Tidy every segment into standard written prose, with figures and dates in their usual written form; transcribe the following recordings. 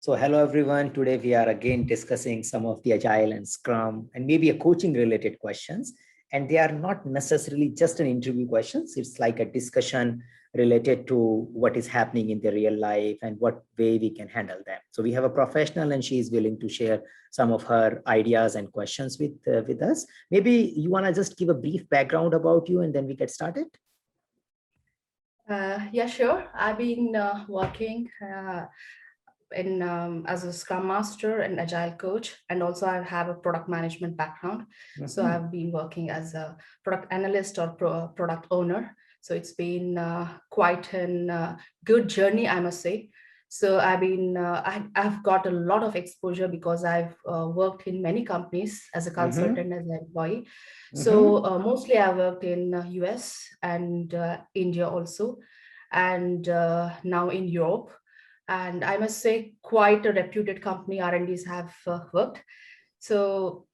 So hello everyone. Today we are again discussing some of the Agile and Scrum and maybe a coaching related questions. And they are not necessarily just an interview questions. It's like a discussion related to what is happening in the real life and what way we can handle them. So we have a professional and she is willing to share some of her ideas and questions with us. Maybe you want to just give a brief background about you and then we get started. Yeah, sure. I've been working as a Scrum Master and Agile Coach, and also I have a product management background. Mm-hmm. So I've been working as a product analyst or product owner. So it's been quite a good journey, I must say. So I've got a lot of exposure because I've worked in many companies as a consultant, as an employee. So mostly I worked in US and India also, and now in Europe. And I must say quite a reputed company R&Ds have worked. So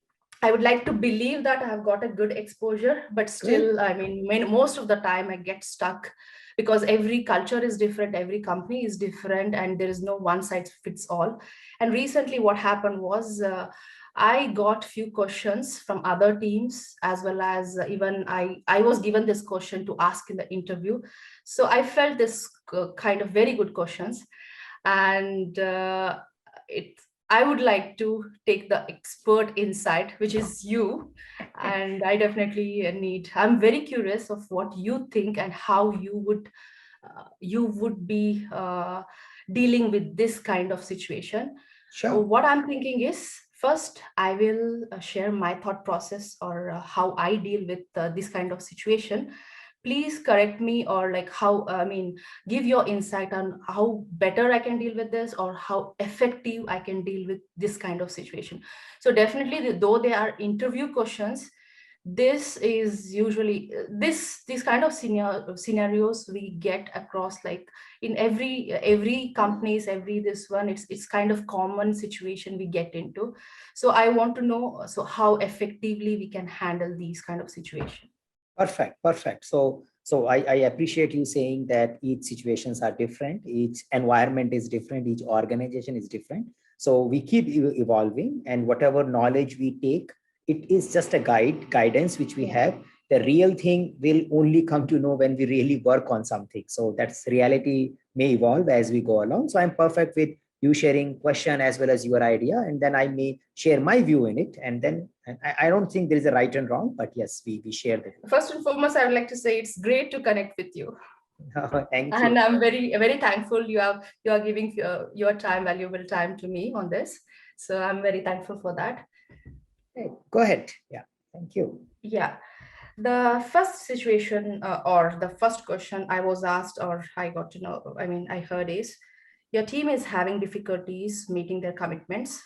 I would like to believe that I have got a good exposure, but still, I mean, most of the time I get stuck because every culture is different, every company is different, and there is no one size fits all. And recently what happened was I got few questions from other teams, as well as even I was given this question to ask in the interview. So I felt this kind of very good questions. And I would like to take the expert insight, which is you, and I definitely I'm very curious of what you think and how you would be dealing with this kind of situation. Sure. What I'm thinking is, first, I will share my thought process or how I deal with this kind of situation. Please correct me, or like give your insight on how better I can deal with this or how effective I can deal with this kind of situation. So definitely, though they are interview questions, this is usually these kind of scenarios we get across, like in every companies, it's kind of common situation we get into. So I want to know how effectively we can handle these kind of situation. Perfect. So I appreciate you saying that each situations are different, each environment is different, each organization is different. So we keep evolving, and whatever knowledge we take, it is just a guidance which we have. The real thing will only come to know when we really work on something. So that's reality may evolve as we go along. So I'm perfect with you sharing question as well as your idea, and then I may share my view in it. And then I don't think there is a right and wrong, but yes, we share that. First and foremost, I would like to say it's great to connect with you. Thank you. And I'm very thankful you are giving your valuable time to me on this. So I'm very thankful for that. Hey, go ahead. Yeah, thank you. Yeah. The first situation or the first question I was asked, or I got to know, I heard is, your team is having difficulties meeting their commitments.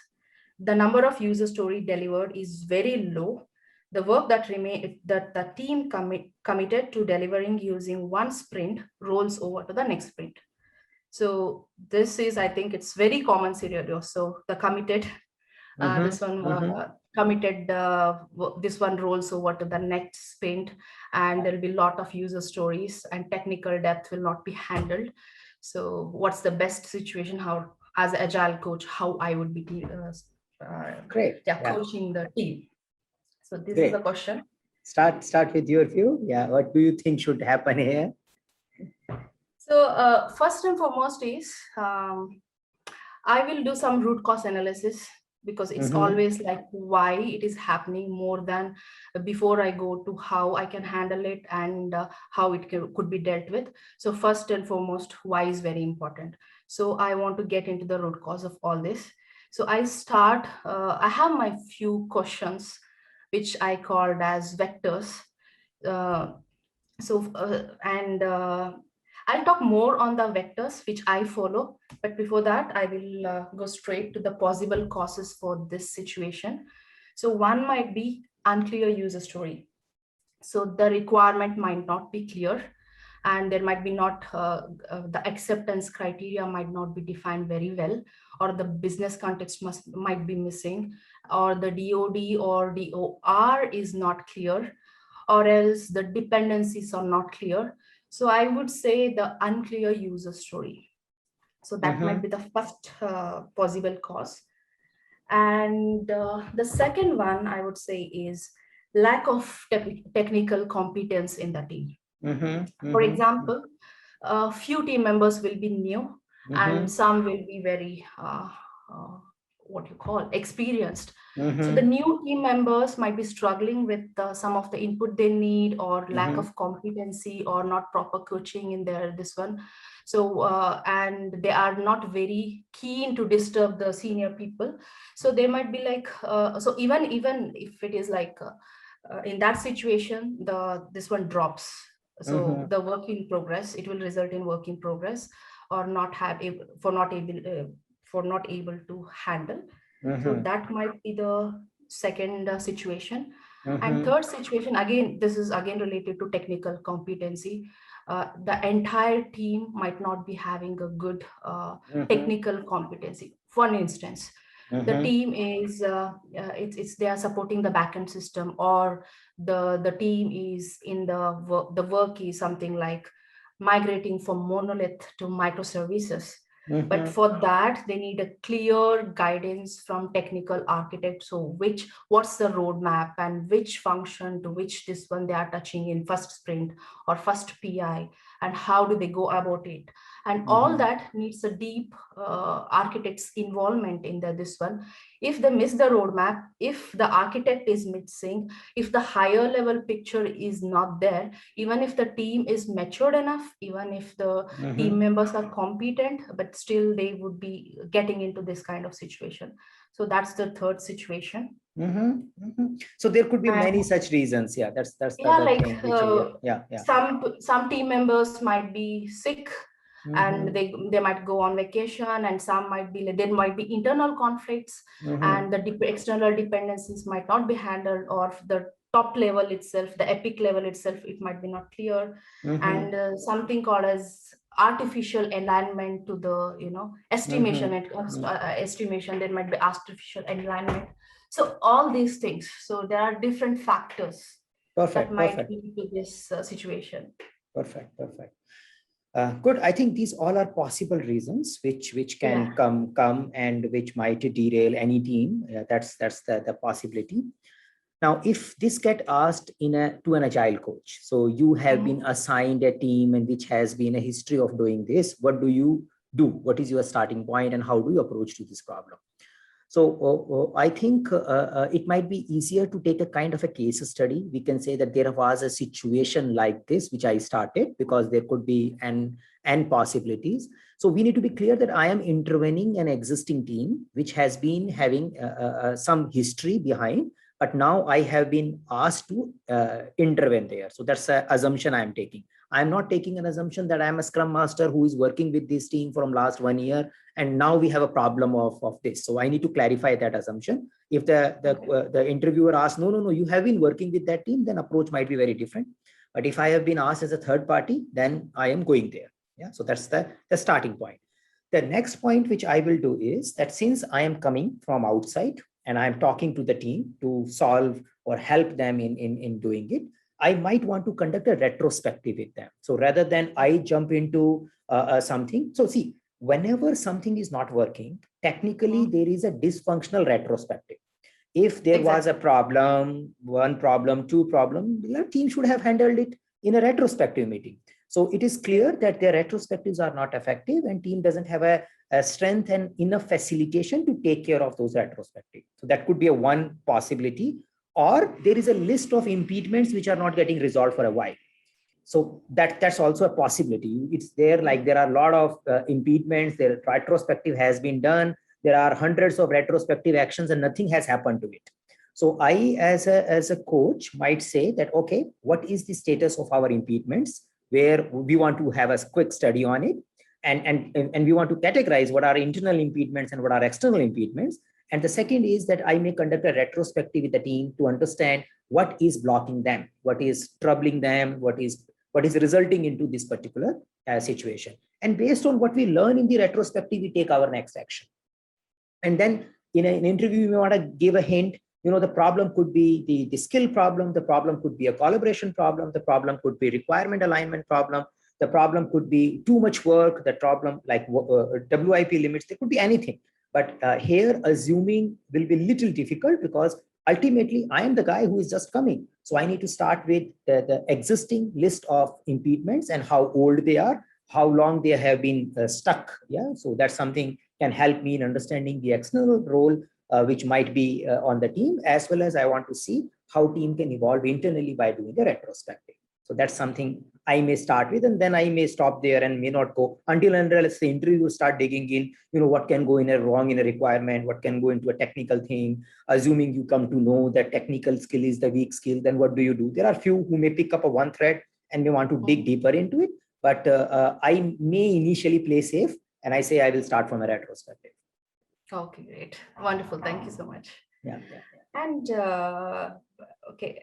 The number of user story delivered is very low. The work that the team committed to delivering using one sprint rolls over to the next sprint. So this is, I think it's very common scenario. So the committed, committed, this one rolls over to the next sprint, and there'll be a lot of user stories and technical depth will not be handled. So what's the best situation, how as an agile coach, how I would be coaching the team? So this is the question. Start with your view. Yeah, what do you think should happen here? So first and foremost is I will do some root cause analysis, because it's always like why it is happening more than before I go to how I can handle it and how it could be dealt with. So first and foremost, why is very important. So I want to get into the root cause of all this. So I have my few questions, which I called as vectors. I'll talk more on the vectors which I follow, but before that, I will go straight to the possible causes for this situation. So one might be unclear user story. So the requirement might not be clear, and there might be not the acceptance criteria might not be defined very well, or the business context might be missing, or the DOD or DOR is not clear, or else the dependencies are not clear. So I would say the unclear user story. So that might be the first possible cause. And the second one I would say is lack of technical competence in the team. For example, a few team members will be new and some will be very what you call experienced. So the new team members might be struggling with some of the input they need, or lack of competency, or not proper coaching in their this one. So and they are not very keen to disturb the senior people. So they might be like so even if it is like in that situation, this one drops. So the work in progress, it will result in work in progress, or not have able, for not able to handle. So that might be the second situation. And third situation, again, this is again related to technical competency. The entire team might not be having a good technical competency. For instance, the team is it's they are supporting the backend system, or the team is in the work is something like migrating from monolith to microservices. But for that, they need a clear guidance from technical architects. So what's the roadmap, and which function to which this one they are touching in first sprint or first PI, and how do they go about it? And all that needs a deep architect's involvement in this one. If they miss the roadmap, if the architect is missing, if the higher level picture is not there, even if the team is matured enough, even if the team members are competent, but still they would be getting into this kind of situation. So that's the third situation. So there could be many such reasons. Yeah, that's yeah, the like thing which some team members might be sick, and they might go on vacation, and some might be, there might be internal conflicts, and the external dependencies might not be handled, or the top level itself, the epic level itself, it might be not clear. And something called as artificial alignment to the estimation. It comes to estimation, there might be artificial alignment. So all these things, so there are different factors that might lead to this situation. Perfect. Good. I think these all are possible reasons which can come and which might derail any team. That's the possibility. Now, if this get asked to an agile coach, so you have been assigned a team and which has been a history of doing this, what do you do? What is your starting point, and how do you approach to this problem? So I think it might be easier to take a kind of a case study. We can say that there was a situation like this, which I started, because there could be and possibilities. So we need to be clear that I am intervening an existing team, which has been having some history behind, but now I have been asked to intervene there. So that's an assumption I'm taking. I'm not taking an assumption that I'm a Scrum Master who is working with this team from last 1 year, and now we have a problem of this. So I need to clarify that assumption. If the interviewer asks, no, you have been working with that team, then approach might be very different. But if I have been asked as a third party, then I am going there. Yeah. So that's the starting point. The next point which I will do is that since I am coming from outside and I'm talking to the team to solve or help them in doing it, I might want to conduct a retrospective with them. So rather than I jump into something. So see, whenever something is not working, technically there is a dysfunctional retrospective. If there was a problem, one problem, two problem, the team should have handled it in a retrospective meeting. So it is clear that their retrospectives are not effective, and team doesn't have a strength and enough facilitation to take care of those retrospectives. So that could be a one possibility. Or there is a list of impediments which are not getting resolved for a while. So that's also a possibility. It's there, like there are a lot of impediments. Their retrospective has been done. There are hundreds of retrospective actions and nothing has happened to it. So I, as a coach, might say that, okay, what is the status of our impediments, where we want to have a quick study on it. And we want to categorize what are internal impediments and what are external impediments. And the second is that I may conduct a retrospective with the team to understand what is blocking them, what is troubling them, what is resulting into this particular situation. And based on what we learn in the retrospective, we take our next action. And then in an interview, we want to give a hint. The problem could be the skill problem. The problem could be a collaboration problem. The problem could be requirement alignment problem. The problem could be too much work, the problem like WIP limits, there could be anything. But here assuming will be little difficult because ultimately I am the guy who is just coming. So I need to start with the existing list of impediments and how old they are, how long they have been stuck. Yeah, so that's something can help me in understanding the external role which might be on the team, as well as I want to see how team can evolve internally by doing the retrospective. So that's something I may start with, and then I may stop there and may not go until unless the interview start digging in, what can go in a wrong in a requirement, what can go into a technical thing. Assuming you come to know that technical skill is the weak skill, then what do? There are few who may pick up a one thread and may want to dig deeper into it. But I may initially play safe and I say I will start from a retrospective. Okay, great. Wonderful. Thank you so much. Yeah. And okay,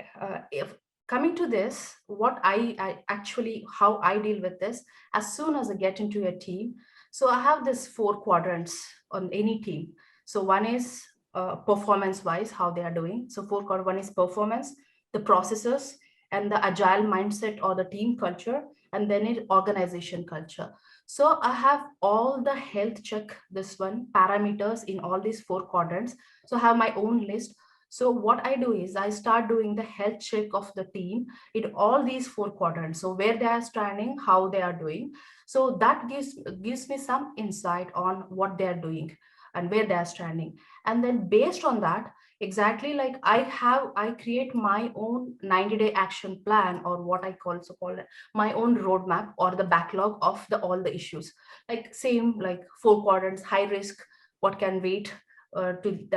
if coming to this, what I actually, how I deal with this, as soon as I get into a team, so I have this 4 quadrants on any team. So one is performance wise, how they are doing. So one is performance, the processes, and the agile mindset or the team culture, and then it organization culture. So I have all the health check, this one, parameters in all these 4 quadrants. So I have my own list. So what I do is I start doing the health check of the team in all these 4 quadrants. So where they are standing, how they are doing. So that gives me some insight on what they are doing and where they are standing. And then based on that, exactly like I create my own 90-day action plan, or what I call my own roadmap or the backlog of all the issues. Like same like 4 quadrants, high risk, what can wait to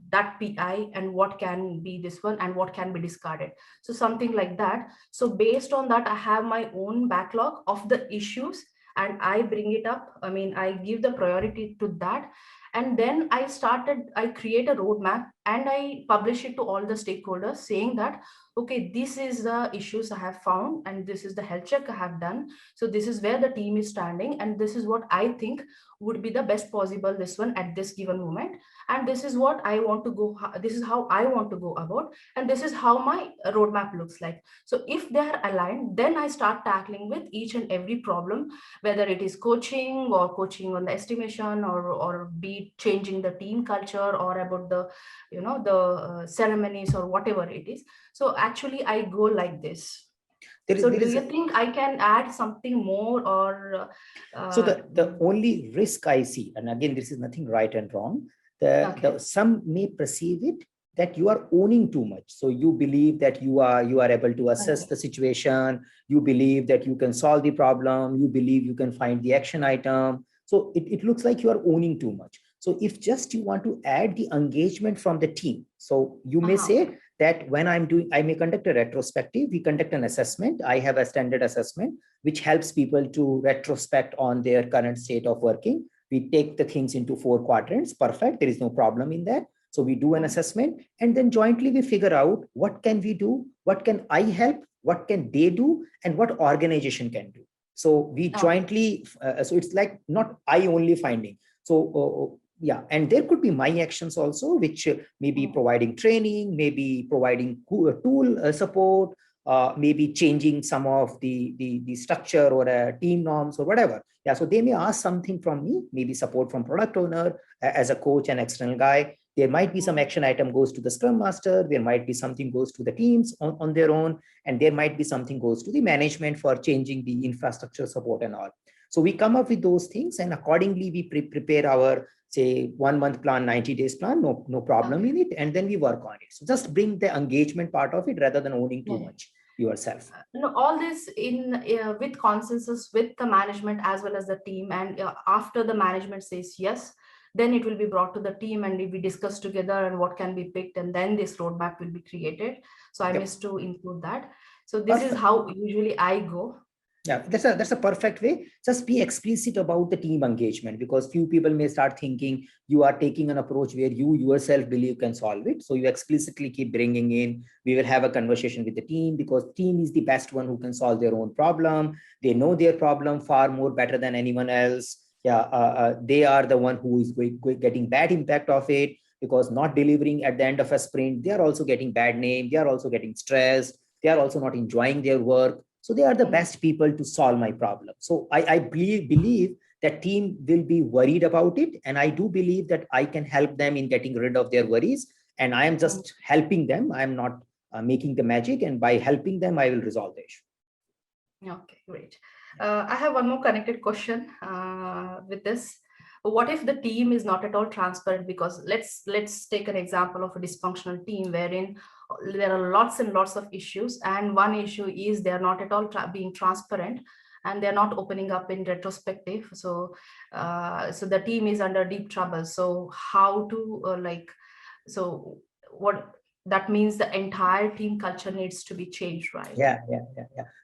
that PI, and what can be this one, and what can be discarded. So something like that. So based on that, I have my own backlog of the issues and I bring it up. I mean, I give the priority to that. And then I create a roadmap and I publish it to all the stakeholders saying that, okay, this is the issues I have found and this is the health check I have done. So this is where the team is standing and this is what I think would be the best possible this one at this given moment. And this is what I want to go, this is how I want to go about, and this is how my roadmap looks like. So if they are aligned, then I start tackling with each and every problem, whether it is coaching or coaching on the estimation, or be changing the team culture, or about the the ceremonies or whatever it is. So actually I go like this. So do you think I can add something more, or so the only risk I see, and again this is nothing right and wrong, some may perceive it that you are owning too much. So you believe that you are able to assess the situation, you believe that you can solve the problem, you believe you can find the action item. So it looks like you are owning too much. So if just you want to add the engagement from the team, so you may say that when I may conduct a retrospective, we conduct an assessment. I have a standard assessment, which helps people to retrospect on their current state of working. We take the things into 4 quadrants. Perfect. There is no problem in that. So we do an assessment and then jointly we figure out what can we do, what can I help, what can they do, and what organization can do. So we jointly, so it's like not I only finding. So yeah, and there could be my actions also, which may be providing training, maybe providing tool support, maybe changing some of the structure or team norms or whatever. Yeah, so they may ask something from me, maybe support from product owner as a coach and external guy. There might be some action item goes to the Scrum Master. There might be something goes to the teams on their own. And there might be something goes to the management for changing the infrastructure support and all. So we come up with those things and accordingly we prepare our, say, 1 month plan, 90 days plan, no problem in it. And then we work on it. So just bring the engagement part of it rather than owning too much yourself. All this in with consensus with the management as well as the team. And after the management says yes, then it will be brought to the team and we discuss together and what can be picked, and then this roadmap will be created. So I missed to include that. So this is how usually I go. Yeah, that's a perfect way. Just be explicit about the team engagement, because few people may start thinking you are taking an approach where you yourself believe you can solve it. So you explicitly keep bringing in, we will have a conversation with the team, because team is the best one who can solve their own problem. They know their problem far more better than anyone else. Yeah, they are the one who is getting bad impact of it, because not delivering at the end of a sprint, they are also getting bad name. They are also getting stressed. They are also not enjoying their work. So they are the best people to solve my problem. So I believe that team will be worried about it. And I do believe that I can help them in getting rid of their worries. And I am just helping them. I am not making the magic. And by helping them, I will resolve the issue. Okay, great. I have one more connected question with this. What if the team is not at all transparent? Because let's take an example of a dysfunctional team wherein there are lots and lots of issues, and one issue is they are not at all being transparent, and they're not opening up in retrospective. So so the team is under deep trouble. So how to so what that means, the entire team culture needs to be changed, right? Yeah.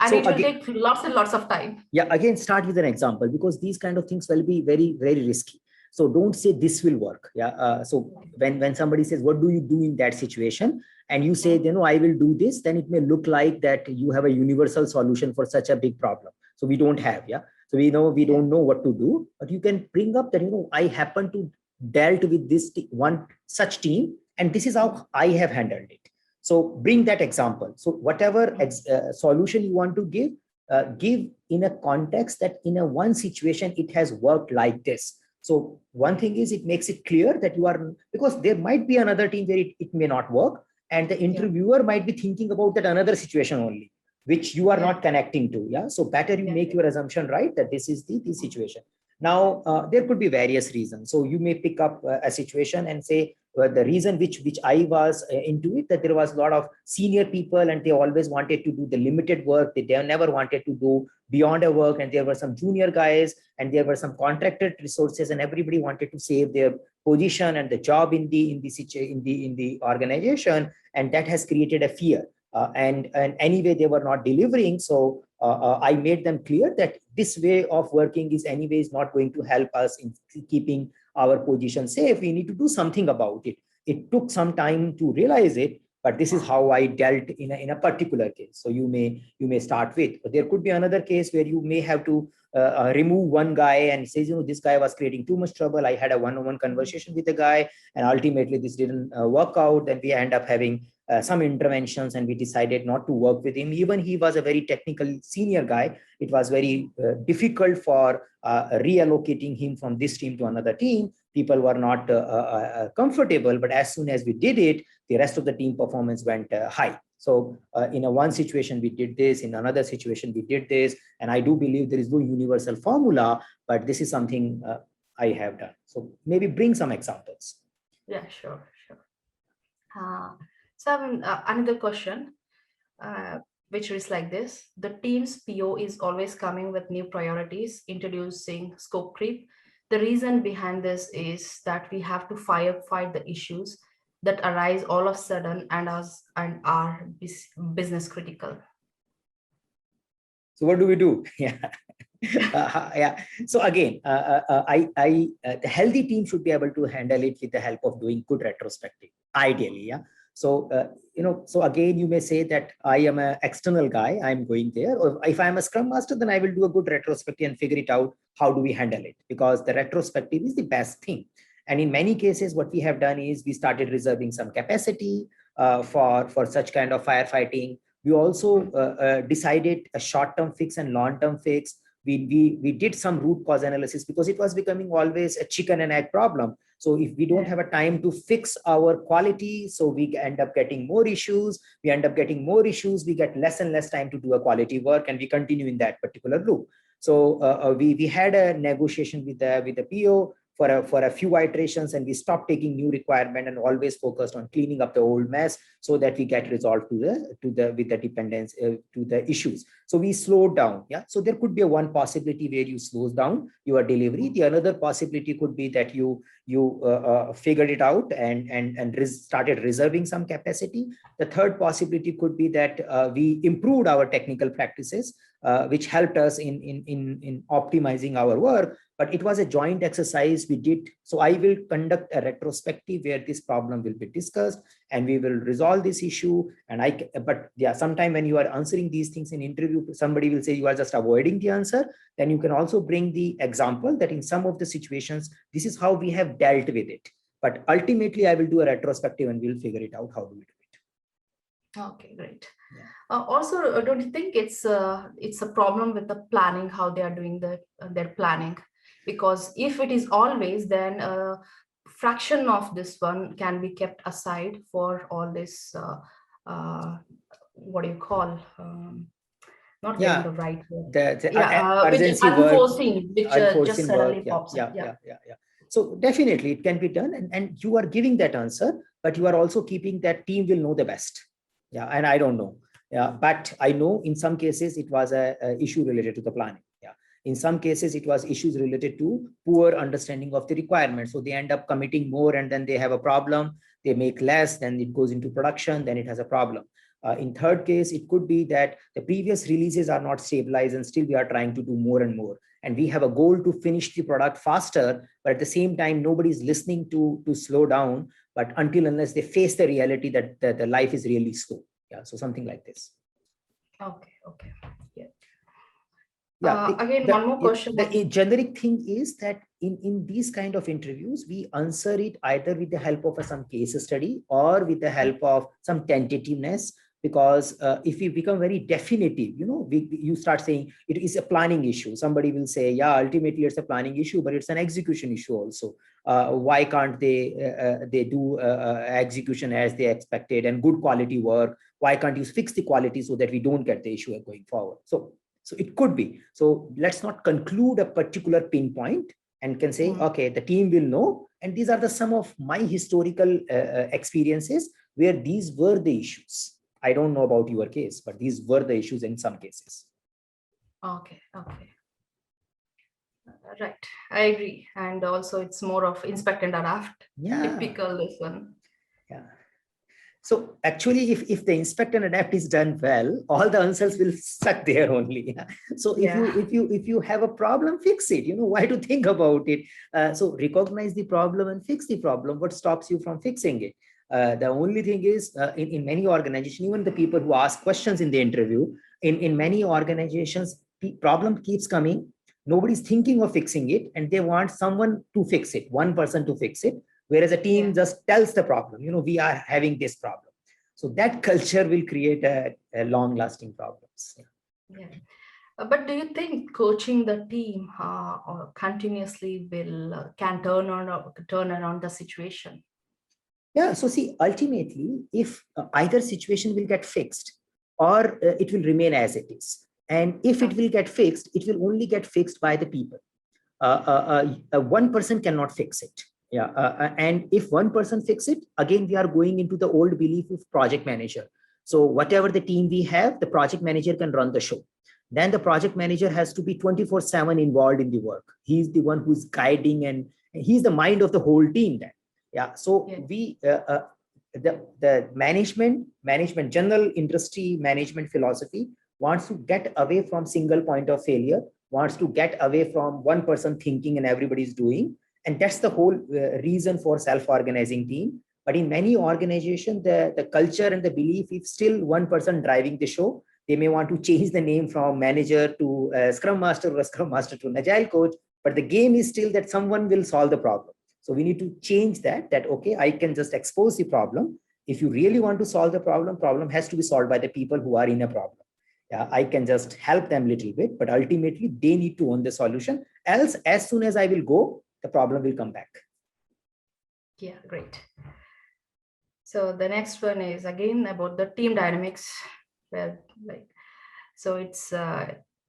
And So it will take lots and lots of time. Yeah, again, start with an example, because these kind of things will be very, very risky. So don't say this will work. Yeah. So when somebody says, what do you do in that situation? And you say, I will do this, then it may look like that you have a universal solution for such a big problem. So we don't have, So we don't know what to do, but you can bring up that, I happen to dealt with this one such team, and this is how I have handled it. So bring that example. So whatever solution you want to give in a context that in a one situation, it has worked like this. So one thing is, it makes it clear that you are, because there might be another team where it may not work. And the interviewer might be thinking about that another situation only, which you are not connecting to. Yeah. So better you make your assumption right, that this is the situation. Now, there could be various reasons. So you may pick up a situation and say, the reason which I was into it, that there was a lot of senior people and they always wanted to do the limited work. They never wanted to go beyond a work. And there were some junior guys and there were some contracted resources, and everybody wanted to save their position and the job in the organization. And that has created a fear. And anyway, they were not delivering. So I made them clear that this way of working is anyways not going to help us in keeping our position safe. We need to do something about it. It took some time to realize it, but this is how I dealt in a particular case. So you may start with, but there could be another case where you may have to remove one guy and says, this guy was creating too much trouble. I had a one-on-one conversation with the guy, and ultimately this didn't work out. Then we end up having some interventions, and we decided not to work with him. Even he was a very technical senior guy. It was very difficult for reallocating him from this team to another team. People were not comfortable, but as soon as we did it, the rest of the team performance went high. So in one situation, we did this. In another situation, we did this. And I do believe there is no universal formula, but this is something I have done. So maybe bring some examples. Yeah, sure. So I have another question, which is like this. The team's PO is always coming with new priorities, introducing scope creep. The reason behind this is that we have to firefight the issues that arise all of a sudden and are business critical. So what do we do? Yeah. So again, the healthy team should be able to handle it with the help of doing good retrospective, ideally. Yeah. So, so again, you may say that I am an external guy, I'm going there. Or if I'm a Scrum Master, then I will do a good retrospective and figure it out. How do we handle it? Because the retrospective is the best thing. And in many cases, what we have done is we started reserving some capacity for such kind of firefighting. We also decided a short-term fix and long-term fix. We did some root cause analysis, because it was becoming always a chicken and egg problem. So if we don't have a time to fix our quality, so we end up getting more issues. We get less and less time to do a quality work, and we continue in that particular loop. So we had a negotiation with the PO for a few iterations, and we stopped taking new requirement and always focused on cleaning up the old mess so that we get resolved with the dependence to the issues. So we slowed down. Yeah. So there could be one possibility where you slow down your delivery. The another possibility could be that you figured it out and started reserving some capacity. The third possibility could be that we improved our technical practices, which helped us in optimizing our work. But it was a joint exercise we did. So I will conduct a retrospective where this problem will be discussed and we will resolve this issue. But yeah, sometime when you are answering these things in interview, somebody will say you are just avoiding the answer. Then you can also bring the example that in some of the situations, this is how we have dealt with it. But ultimately, I will do a retrospective and we'll figure it out. How do we do it? Okay, great. Yeah. Also, don't you think it's a problem with the planning, how they are doing their planning? Because if it is always, then a fraction of this one can be kept aside for all this. What do you call? Not getting Yeah, the right word. the Yeah, which urgency work, unforeseen, which just unforeseen work. suddenly Yeah, pops up. yeah, Yeah. yeah, yeah, yeah. So definitely it can be done, and you are giving that answer, but you are also keeping that team will know the best. Yeah, and I don't know. Yeah, but I know in some cases it was a issue related to the planning. Yeah, in some cases it was issues related to poor understanding of the requirements. So they end up committing more, and then they have a problem. They make less, then it goes into production, then it has a problem. In third case, it could be that the previous releases are not stabilized and still we are trying to do more and more. And we have a goal to finish the product faster, but at the same time, nobody's listening to slow down, but until unless they face the reality that the life is really slow. Yeah, so something like this. Okay. Okay. Yeah. Yeah, Again, one more question. the generic thing is that in these kind of interviews, we answer it either with the help of some case study or with the help of some tentativeness. Because if we become very definitive, you start saying it is a planning issue. Somebody will say, yeah, ultimately it's a planning issue, but it's an execution issue also. Why can't they do execution as they expected and good quality work? Why can't you fix the quality so that we don't get the issue going forward? So it could be. So let's not conclude a particular pinpoint and can say, okay, the team will know. And these are the some of my historical experiences where these were the issues. I don't know about your case, but these were the issues in some cases. Okay. Okay. Right. I agree. And also it's more of inspect and adapt. Yeah. Typical this one. Yeah. So actually, if the inspect and adapt is done well, all the answers will stuck there only. So if you have a problem, fix it. Why to think about it? So recognize the problem and fix the problem. What stops you from fixing it? The only thing is in many organizations, even the people who ask questions in the interview, in many organizations, the problem keeps coming. Nobody's thinking of fixing it, and they want someone to fix it, one person to fix it. Whereas a team just tells the problem, we are having this problem. So that culture will create a long-lasting problems. Yeah. But do you think coaching the team or continuously can turn around the situation? Yeah. So see, ultimately, if either situation will get fixed or it will remain as it is. And if it will get fixed, it will only get fixed by the people. One person cannot fix it. Yeah. And if one person fix it, again, we are going into the old belief of project manager. So whatever the team we have, the project manager can run the show. Then the project manager has to be 24/7 involved in the work. He's the one who's guiding, and he's the mind of the whole team then. Yeah. So the management, general industry management philosophy wants to get away from single point of failure, wants to get away from one person thinking and everybody's doing. And that's the whole reason for self-organizing team. But in many organizations, the culture and the belief is still one person driving the show. They may want to change the name from manager to Scrum Master or a Scrum Master to an Agile Coach, but the game is still that someone will solve the problem. So we need to change that, okay, I can just expose the problem. If you really want to solve the problem has to be solved by the people who are in a problem. Yeah, I can just help them a little bit, but ultimately they need to own the solution. Else, as soon as I will go, the problem will come back. Yeah, great. So the next one is again about the team dynamics, where it's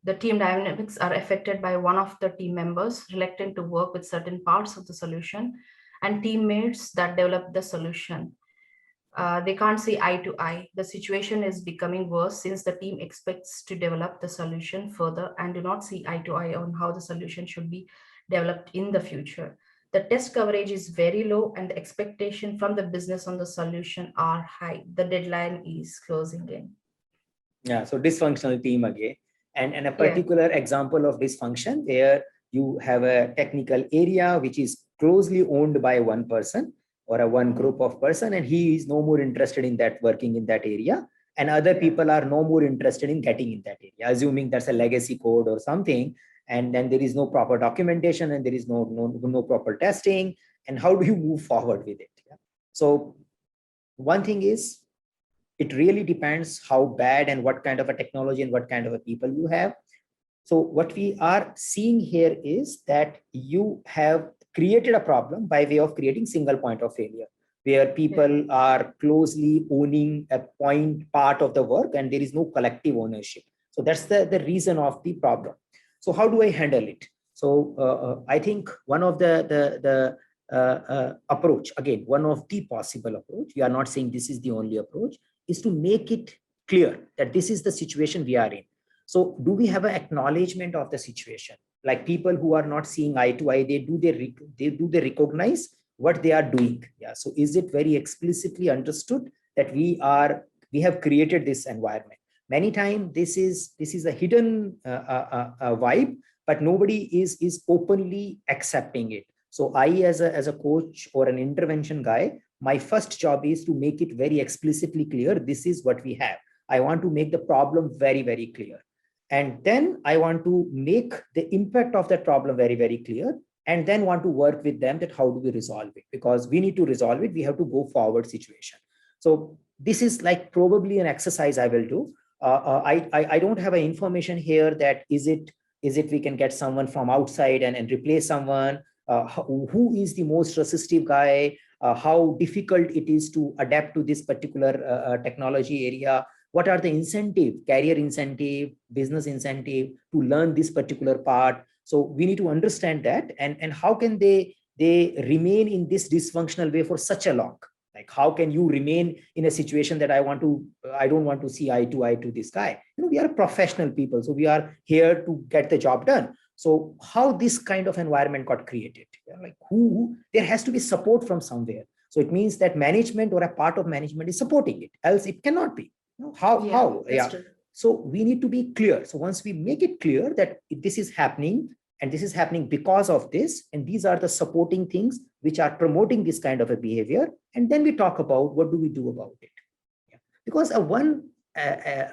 the team dynamics are affected by one of the team members reluctant to work with certain parts of the solution, and teammates that develop the solution. They can't see eye to eye. The situation is becoming worse since the team expects to develop the solution further and do not see eye to eye on how the solution should be developed in the future. The test coverage is very low and the expectation from the business on the solution are high. The deadline is closing in. Yeah, so dysfunctional team again. And a particular example of dysfunction where you have a technical area which is closely owned by one person or a one group of person, and he is no more interested in that working in that area, and other people are no more interested in getting in that area, assuming that's a legacy code or something, and then there is no proper documentation and there is no proper testing. And how do you move forward with it? So one thing is It really depends how bad and what kind of a technology and what kind of a people you have. So what we are seeing here is that you have created a problem by way of creating single point of failure, where people are closely owning a part of the work and there is no collective ownership. So that's the reason of the problem. So how do I handle it? So I think one of the approach, again, one of the possible approach, we are not saying this is the only approach, is to make it clear that this is the situation we are in. So do we have an acknowledgement of the situation? Like people who are not seeing eye to eye, they recognize what they are doing. Yeah. So is it very explicitly understood that we have created this environment? Many times this is a hidden vibe, but nobody is openly accepting it. So I, as a coach or an intervention guy, my first job is to make it very explicitly clear. This is what we have. I want to make the problem very, very clear. And then I want to make the impact of that problem very, very clear. And then want to work with them that how do we resolve it? Because we need to resolve it. We have to go forward situation. So this is like probably an exercise I will do. I don't have an information here that is it we can get someone from outside and replace someone. Who is the most resistive guy? How difficult it is to adapt to this particular technology area? What are the incentive, career incentive, business incentive to learn this particular part? So we need to understand that, and how can they remain in this dysfunctional way for such a long? Like how can you remain in a situation that I don't want to see eye to eye to this guy? We are professional people, so we are here to get the job done. So how this kind of environment got created? Like who there has to be support from somewhere. So it means that management or a part of management is supporting it, else it cannot be. How? Yeah. So we need to be clear. So once we make it clear that this is happening and this is happening because of this, and these are the supporting things which are promoting this kind of a behavior, and then we talk about what do we do about it. Yeah. Because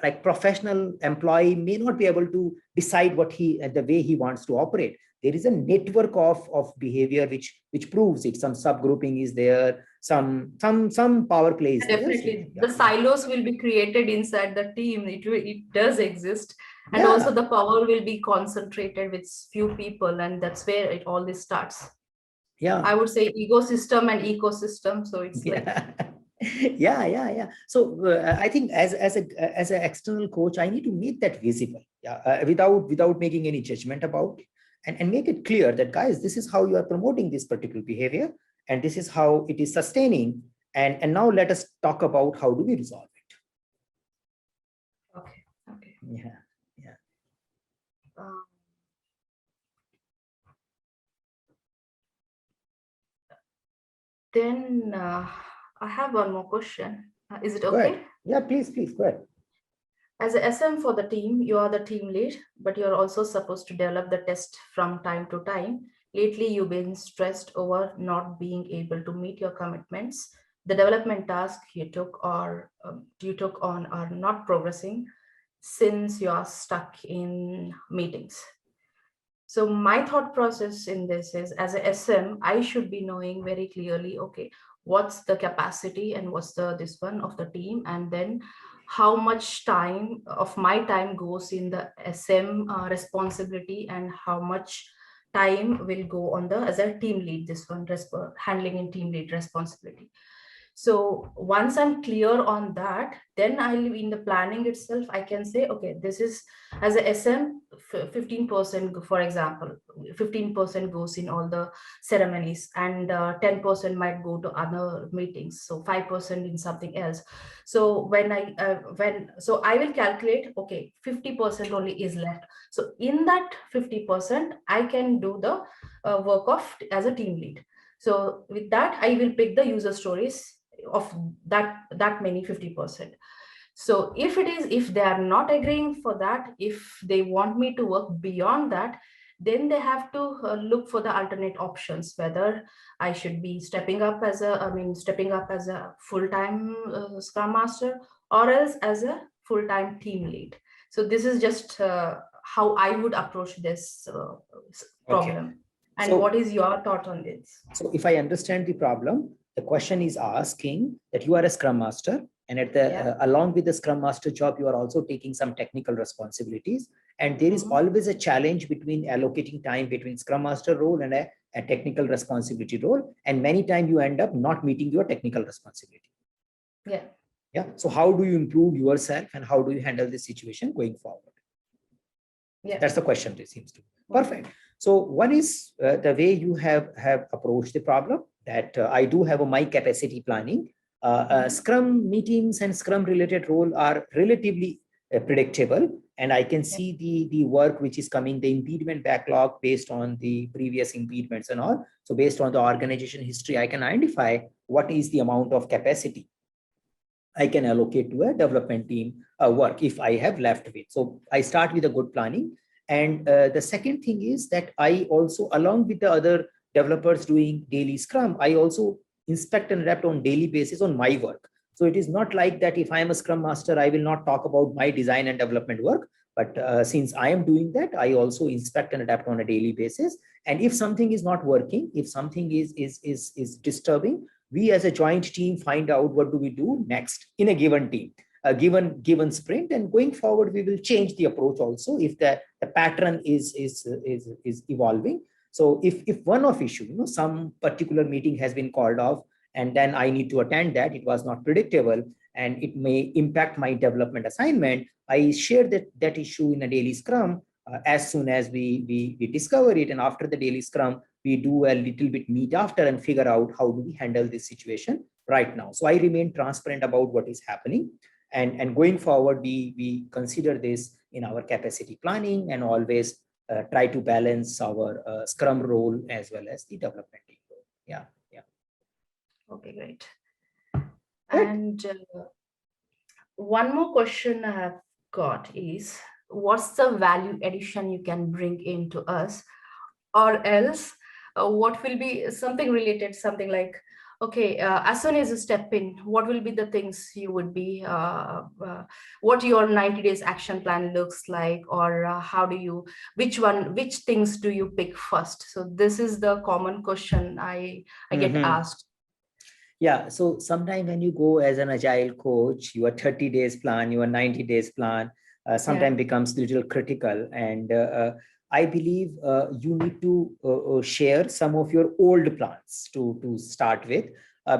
like professional employee may not be able to decide the way he wants to operate. There is a network of behavior which proves it. Some subgrouping is there, some power play is Definitely, there. the silos will be created inside the team. It does exist, and also the power will be concentrated with few people, and that's where all this starts. Yeah, I would say ecosystem and ecosystem. So it's like yeah. So I think as an external coach, I need to make that visible, without making any judgment about it, and make it clear that guys, this is how you are promoting this particular behavior, and this is how it is sustaining. And now let us talk about how do we resolve it. Okay. Yeah. Then I have one more question. Is it okay? Yeah, please go ahead. As a SM for the team, you are the team lead, but you're also supposed to develop the test from time to time. Lately, you've been stressed over not being able to meet your commitments. The development task you took on are not progressing since you are stuck in meetings. So my thought process in this is, as a SM, I should be knowing very clearly, okay, what's the capacity and what's this one of the team, and then how much time of my time goes in the SM responsibility, and how much time will go on the as a team lead, this one handling in team lead responsibility. So once I'm clear on that, then I'll in the planning itself, I can say, okay, this is as a SM, 15%, for example, 15% goes in all the ceremonies, and 10% might go to other meetings. So 5% in something else. So when I will calculate, okay, 50% only is left. So in that 50%, I can do the work of as a team lead. So with that, I will pick the user stories of that many 50%. So if they are not agreeing for that, if they want me to work beyond that, then they have to look for the alternate options, whether I should be stepping up as a full-time Scrum Master, or else as a full-time team lead. So this is just how I would approach this problem. Okay. And so, what is your thought on this? So if I understand the problem, the question is asking that you are a Scrum Master And at the along with the Scrum Master job, you are also taking some technical responsibilities. And there is always a challenge between allocating time between Scrum Master role and a technical responsibility role. And many times you end up not meeting your technical responsibility. Yeah. So how do you improve yourself and how do you handle this situation going forward? That's the question. It seems to be perfect. So one is the way you have approached the problem, that I do have my capacity planning. Scrum meetings and Scrum related role are relatively predictable, and I can see the work which is coming, the impediment backlog based on the previous impediments and all. So based on the organization history, I can identify what is the amount of capacity I can allocate to a development team work if I have left with. So I start with a good planning. And the second thing is that I also, along with the other developers doing daily Scrum, I also inspect and adapt on daily basis on my work. So it is not like that if I am a Scrum Master, I will not talk about my design and development work. But since I am doing that, I also inspect and adapt on a daily basis. And if something is not working, if something is disturbing, we as a joint team find out what do we do next in a given team, a given sprint, and going forward we will change the approach also if the pattern is evolving. So if one of issue, some particular meeting has been called off and then I need to attend that, it was not predictable and it may impact my development assignment, I share that issue in a daily Scrum as soon as we discover it, and after the daily Scrum we do a little bit meet after and figure out how do we handle this situation right now. So I remain transparent about what is happening, and going forward we consider this in our capacity planning and always try to balance our Scrum role as well as the development team role. Yeah. Okay, great. And one more question I have got is, what's the value addition you can bring into us? Or else, what will be something related, something like, okay, as soon as you step in, what will be the things you would be, what your 90 days action plan looks like, or how do you, which things do you pick first? So this is the common question I get asked. Yeah. So sometime when you go as an Agile coach, your 30 days plan, your 90 days plan, sometimes becomes a little critical. And I believe you need to share some of your old plans to start with,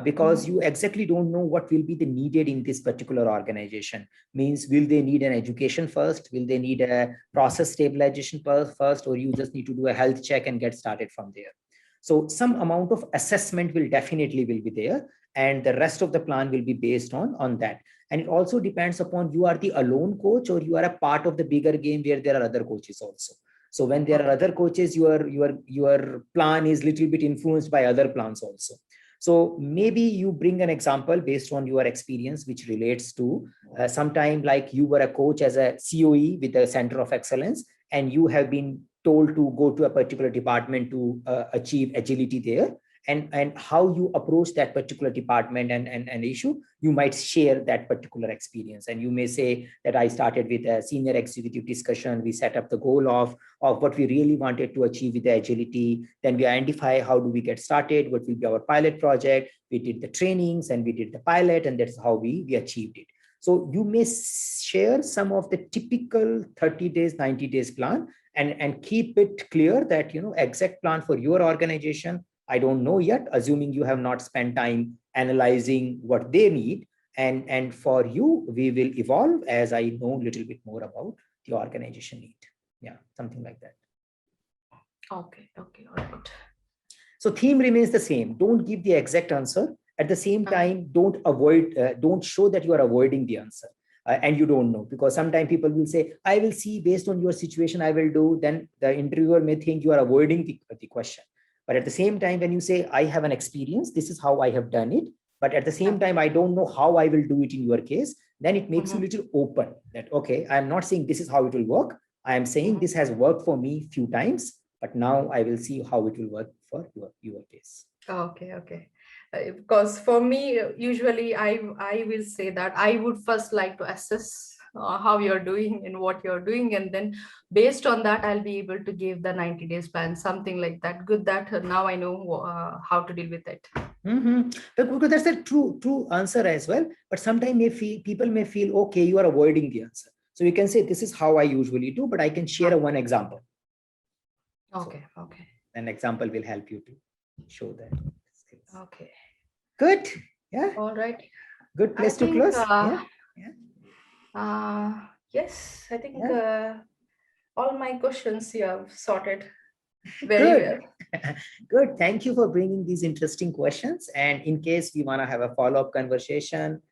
because you exactly don't know what will be the needed in this particular organization. Means, will they need an education first? Will they need a process stabilization first? Or you just need to do a health check and get started from there? So some amount of assessment will definitely be there, and the rest of the plan will be based on that. And it also depends upon you are the alone coach or you are a part of the bigger game where there are other coaches also. So when there are other coaches, your plan is little bit influenced by other plans also. So maybe you bring an example based on your experience, which relates to sometime like you were a coach as a COE with a center of excellence, and you have been told to go to a particular department to achieve agility there, and how you approach that particular department and issue, you might share that particular experience. And you may say that I started with a senior executive discussion. We set up the goal of what we really wanted to achieve with the agility. Then we identify how do we get started, what will be our pilot project. We did the trainings and we did the pilot, and that's how we achieved it. So you may share some of the typical 30 days, 90 days plan, and keep it clear that, exact plan for your organization, I don't know yet, assuming you have not spent time analyzing what they need. And for you, we will evolve as I know a little bit more about the organization need. Yeah, something like that. Okay, all right. So theme remains the same. Don't give the exact answer. At the same time, don't show that you are avoiding the answer. And you don't know, because sometimes people will say, I will see based on your situation, I will do. Then the interviewer may think you are avoiding the question. But at the same time, when you say, I have an experience, this is how I have done it. But at the same time, I don't know how I will do it in your case. Then it makes you a little open that, okay, I'm not saying this is how it will work. I am saying this has worked for me few times, but now I will see how it will work for your case. Okay. Because for me, usually I will say that I would first like to assess how you're doing and what you're doing, and then based on that I'll be able to give the 90 days plan, something like that. Good that now I know how to deal with it. Because that's a true answer as well. But sometimes people may feel, okay, you are avoiding the answer. So you can say, this is how I usually do, but I can share one example. Okay. Okay. An example will help you to show that. Okay. Good. Yeah. All right. Good place to close. Yeah. Yes, I think all my questions you have sorted very Good. well. Good. Thank you for bringing these interesting questions. And in case we want to have a follow-up conversation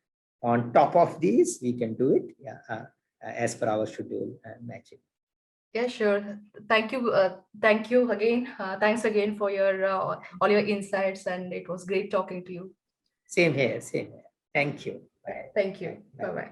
on top of these, we can do it. Yeah. As per our schedule and matching. Yeah, sure. Thank you. Thank you again. Thanks again for your all your insights, and it was great talking to you. Same here. Same here. Thank you. Bye. Thank you. Bye bye.